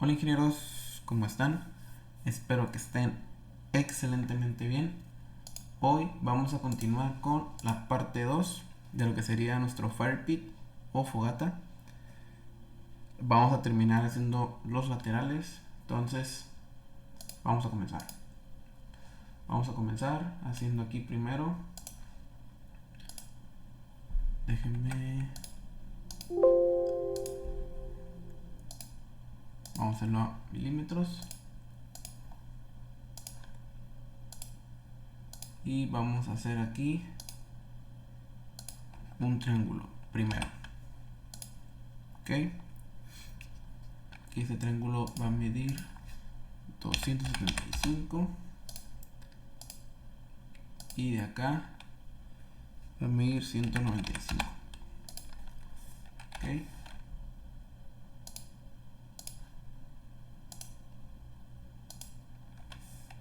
Hola ingenieros, ¿cómo están? Espero que estén excelentemente bien. Hoy vamos a continuar con la parte 2 de lo que sería nuestro fire pit o fogata. Vamos a terminar haciendo los laterales, entonces vamos a comenzar. Vamos a comenzar haciendo aquí primero. Déjenme. Vamos a hacerlo a milímetros. Y vamos a hacer aquí un triángulo primero. Ok. Aquí este triángulo va a medir 275 y de acá va a medir 195. Ok.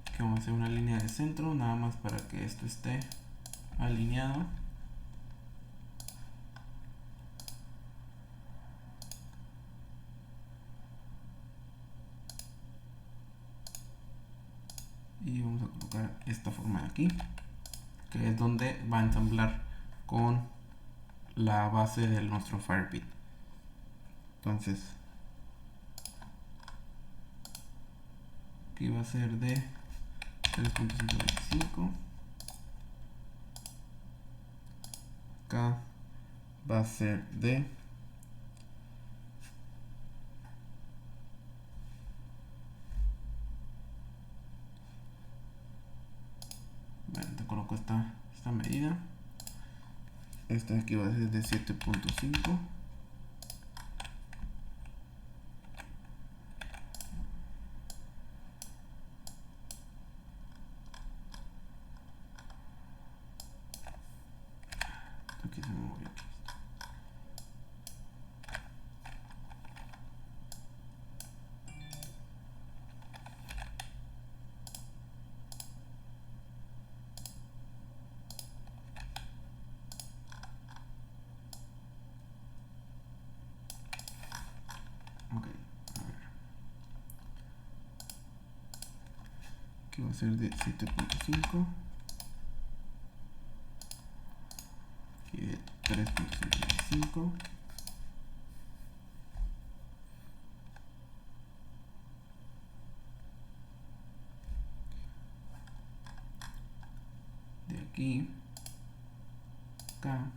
Aquí vamos a hacer una línea de centro nada más para que esto esté alineado. Y vamos a colocar esta forma de aquí, que es donde va a ensamblar con la base de nuestro fire pit. Entonces aquí va a ser de 3.125. Acá va a ser de te coloco esta medida. Esta de aquí va a ser de 7.5. Aquí se me movió. Ok, a ver. Aquí va a ser de 7.5. Aquí de 3.75. De aquí acá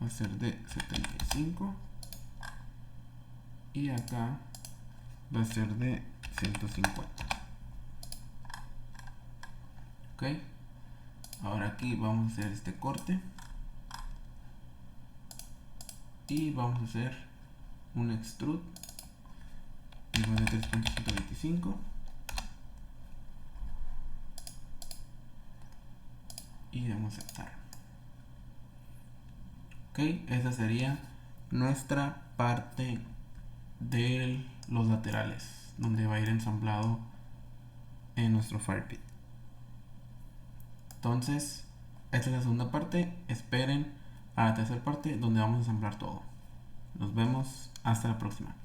va a ser de 75 y acá va a ser de 150. Ok, ahora aquí vamos a hacer este corte y vamos a hacer un extrude igual de 3.125 y damos a aceptar. Ok, esa sería nuestra parte de los laterales donde va a ir ensamblado en nuestro fire pit. Entonces esta es la segunda parte, esperen a la tercera parte donde vamos a ensamblar todo. Nos vemos hasta la próxima.